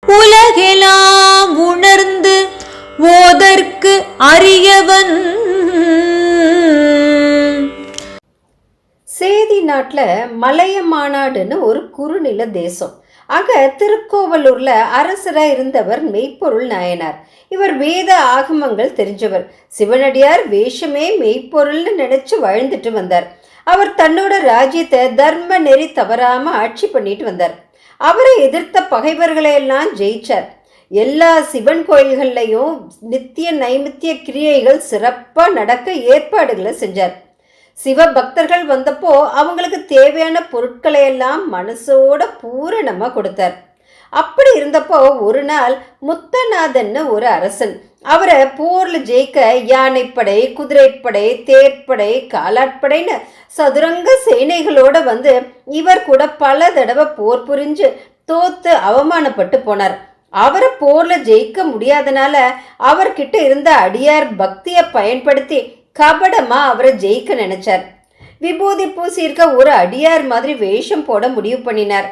உலகெலாம் உணர்ந்து ஓதற்கு அரியவன். சேதி நாட்டில் மலைய மாநாடுன்னு ஒரு குறுநில தேசம். ஆக திருக்கோவலூர்ல அரசராக இருந்தவர் மெய்ப்பொருள் நாயனார். இவர் வேத ஆகமங்கள் தெரிஞ்சவர். சிவனடியார் வேஷமே மெய்ப்பொருள்னு நினைச்சு வாழ்ந்துட்டு வந்தார். அவர் தன்னோட ராஜ்யத்தை தர்ம நெறி தவறாம ஆட்சி பண்ணிட்டு வந்தார். அவரை எதிர்த்த பகைவர்களையெல்லாம் ஜெயிச்சார். எல்லா சிவன் கோயில்கள்லையும் நித்திய நைமித்திய கிரியைகள் சிறப்பாக நடக்க ஏற்பாடுகளை செஞ்சார். சிவ பக்தர்கள் வந்தப்போ அவங்களுக்கு தேவையான பொருட்களை எல்லாம் மனசோட பூரணமாக கொடுத்தார். அப்படி இருந்தப்போ ஒரு நாள் முத்தநாதன்னு ஒரு அரசன் அவரை போர்ல ஜெயிக்க யானைப்படை, குதிரைப்படை, தேர்ப்படை, காலாட்படைன்னு சதுரங்க சேனைகளோட வந்து இவர் கூட பல தடவை போர் புரிஞ்சு தோத்து அவமானப்பட்டு போனார். அவரை போர்ல ஜெயிக்க முடியாதனால அவர்கிட்ட இருந்த அடியார் பக்தியை பயன்படுத்தி கபடமா அவரை ஜெயிக்க நினைச்சார். விபூதி பூசி இருக்க ஒரு அடியார் மாதிரி வேஷம் போட முடிவு பண்ணினார்.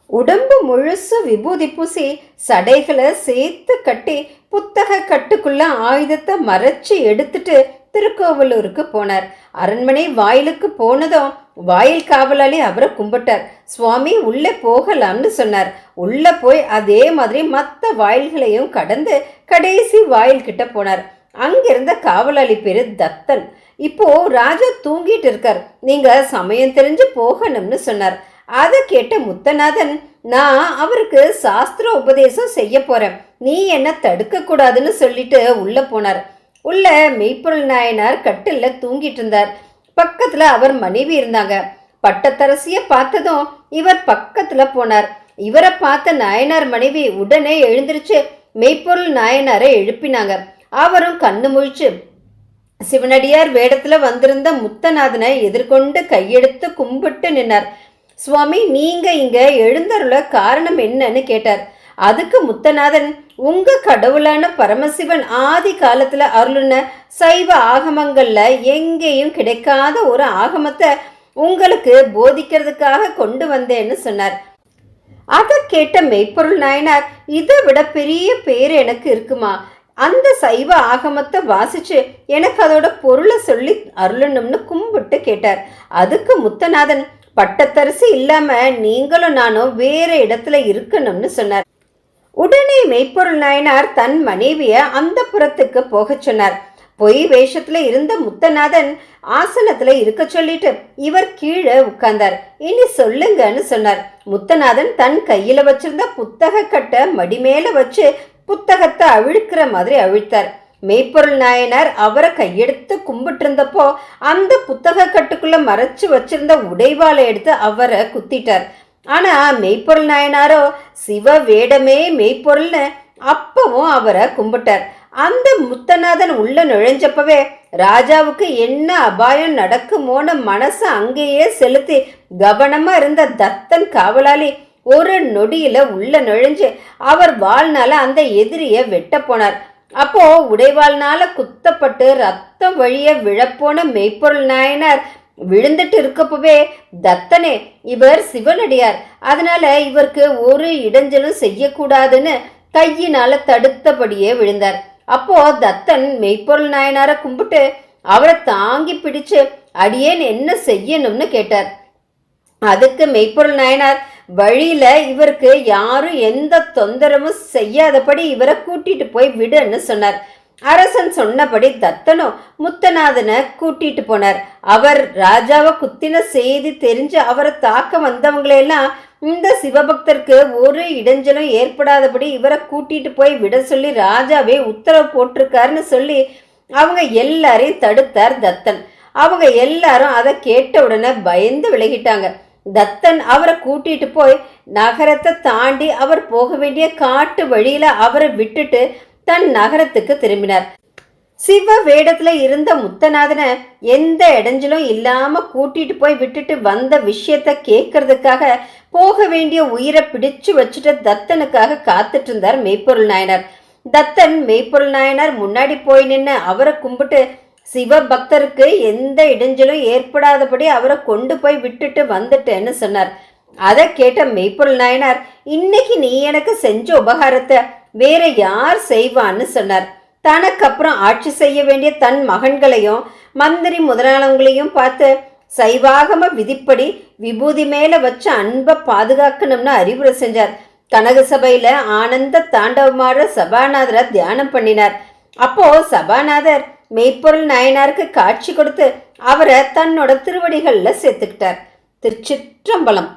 உடம்பு முழுசு விபூதி பூசி சடைகளை சேர்த்து கட்டி புத்தக கட்டுக்குள்ள ஆயுதத்தை மறைச்சு எடுத்துட்டு திருக்கோவலூருக்கு போனார். அரண்மனை வாயிலுக்கு போனதும் வாயில் காவலாளி அவரை கும்பிட்டார். சுவாமி உள்ளே போகலாம்னு சொன்னார். உள்ள போய் அதே மாதிரி மற்ற வாயில்களையும் கடந்து கடைசி வாயில் கிட்ட போனார். அங்கிருந்த காவலாளி பேரு தத்தன். இப்போ ராஜா தூங்கிட்டு இருக்கார், நீங்க சமயம் தெரிஞ்சு போகணும்னு சொன்னார். அதை கேட்ட முத்தநாதன், நான் அவருக்கு சாஸ்திர உபதேசம் செய்ய போறேன், நீ என்ன தடுக்க கூடாதுன்னு சொல்லிட்டு உள்ள போனார். உள்ள மெய்ப்பொருள் நாயனார் கட்டில்ல தூங்கிட்டு இருந்தார். பக்கத்துல அவர் மனைவி இருந்தாங்க. பட்டத்தரசிய பார்த்ததும் இவர் பக்கத்துல போனார். இவரை பார்த்த நாயனார் மனைவி உடனே எழுந்திருச்சு மெய்ப்பொருள் நாயனாரை எழுப்பினாங்க. அவரும் கண்ணு முழிச்சு சிவனடியார் வேடத்துல வந்திருந்த முத்தநாதனை எதிர்கொண்டு கையெடுத்து கும்பிட்டு நின்னார். சுவாமி, நீங்க இங்க எழுந்தருள காரணம் என்னன்னு கேட்டார். அதுக்கு முத்தநாதன், உங்க கடவுளான பரமசிவன் ஆதி காலத்துல அருளுன சைவ ஆகமங்கள்ல எங்கேயும் கிடைக்காத ஒரு ஆகமத்தை உங்களுக்கு போதிக்கிறதுக்காக கொண்டு வந்தேன்னு சொன்னார். அதை கேட்ட மெய்ப்பொருள் நாயனார், இதை விட பெரிய பேர் எனக்கு இருக்குமா? அந்த சைவ ஆகமத்தை வாசிச்சு எனக்கு அதோட பொருளை சொல்லி அருளணும்னு கும்பிட்டு கேட்டார். அதுக்கு முத்தநாதன், பட்டத்தரசி இல்லாம நீங்களும் நானும் வேற இடத்துல இருக்கணும்னு சொன்னார். உடனே மெய்ப்பொருள் நாயனார் தன் மனைவிய அந்த புறத்துக்கு போக சொன்னார். பொய் வேஷத்துல இருந்த முத்தநாதன் ஆசனத்துல இருக்க சொல்லிட்டு இவர் கீழே உட்கார்ந்தார். இனி சொல்லுங்கன்னு சொன்னார். முத்தநாதன் தன் கையில வச்சிருந்த புத்தக கட்டை மடிமேல வச்சு புத்தகத்தை அவிழ்க்கிற மாதிரி அவிழ்த்தார். மெய்ப்பொருள் நாயனார் அவரை கையெடுத்து கும்பிட்டு இருந்தப்போ அந்த புத்தக கட்டுக்குள்ள மறைச்சு வச்சிருந்த உடைவாளை எடுத்து அவரை குத்திட்டார். ஆனா மெய்ப்பொருள் நாயனாரோ சிவ வேடமே மெய்ப்பொருள்னு அப்பவும் அவரை கும்பிட்டார். அந்த முத்தநாதன் உள்ள நுழைஞ்சப்பவே ராஜாவுக்கு என்ன அபாயம் நடக்குமோன்னு மனசை அங்கேயே செலுத்தி கவனமா இருந்த தத்தன் காவலாளி ஒரு நொடியில உள்ள நுழைஞ்சு அவர் வாழ்நாள அந்த எதிரிய வெட்ட போனார். அப்போ உடைவாள்னால குத்தப்பட்டு ரத்தம் வழிய விழப்போன மெய்ப்பொருள் நாயனார் விழுந்துட்டு இருக்கப்பவே, தத்தனே, இவர் சிவனடியார், அதனால இவருக்கு ஒரு இடைஞ்சலும் செய்யக்கூடாதுன்னு கையினால தடுத்தபடியே விழுந்தார். அப்போ தத்தன் மெய்ப்பொருள் நாயனாரை கும்பிட்டு அவரை தாங்கி பிடிச்சு அடியேன் என்ன செய்யணும்னு கேட்டார். அதுக்கு மெய்ப்பொருள் நாயனார், வழியில இவருக்கு யாரும் எந்த தொந்தரவும் செய்யாதபடி இவரை கூட்டிட்டு போய் விடுன்னு சொன்னார். அரசன் சொன்னபடி தத்தனும் முத்தநாதனை கூட்டிட்டு போனார். அவர் ராஜாவை குத்தின செய்தி தெரிஞ்சு அவரை தாக்க வந்தவங்களையெல்லாம் இந்த சிவபக்தருக்கு ஒரு இடைஞ்சலும் ஏற்படாதபடி இவரை கூட்டிட்டு போய் விட சொல்லி ராஜாவே உத்தரவு போட்டிருக்காருன்னு சொல்லி அவங்க எல்லாரையும் தடுத்தார் தத்தன். அவங்க எல்லாரும் அதை கேட்ட உடனே பயந்து விலகிட்டாங்க. தத்தன் அவரை கூட்டிட்டு போய் நகரத்தை தாண்டி அவர் போக வேண்டிய காட்டு வழியில அவரை விட்டுட்டு தன் நகரத்துக்கு திரும்பினார். சிவ வேடத்துல இருந்த முத்தநாதனை எந்த இடைஞ்சலும் இல்லாம கூட்டிட்டு போய் விட்டுட்டு வந்த விஷயத்த கேட்கறதுக்காக போக வேண்டிய உயிரை பிடிச்சு வச்சுட்டு தத்தனுக்காக காத்துட்டு இருந்தார் மெய்ப்பொருள் நாயனார். தத்தன் மெய்ப்பொருள் நாயனார் முன்னாடி போய் நின்று அவரை கும்பிட்டு சிவ பக்தருக்கு எந்த இடைஞ்சலும் ஏற்படாதபடி அவரை கொண்டு போய் விட்டுட்டு வந்துட்டேன்னு சொன்னார். அதை கேட்ட மெய்ப்பொருள் நாயனார், இன்னைக்கு நீ எனக்கு செஞ்ச உபகாரத்தை வேற யார் செய்வான்னு சொன்னார். தனக்கு அப்புறம் ஆட்சி செய்ய வேண்டிய தன் மகன்களையும் மந்திரி முதலாளவங்களையும் பார்த்து சைவாகம விதிப்படி விபூதி மேல வச்ச அன்பை பாதுகாக்கணும்னு அறிவுரை செஞ்சார். கனக சபையில ஆனந்த தாண்டவமாற சபாநாதரை தியானம் பண்ணினார். அப்போ சபாநாதர் மெய்ப்பொருள் நாயனாருக்கு காட்சி கொடுத்து அவரை தன்னோட திருவடிகள்ல சேர்த்துக்கிட்டார். திருச்சிற்றம்பலம்.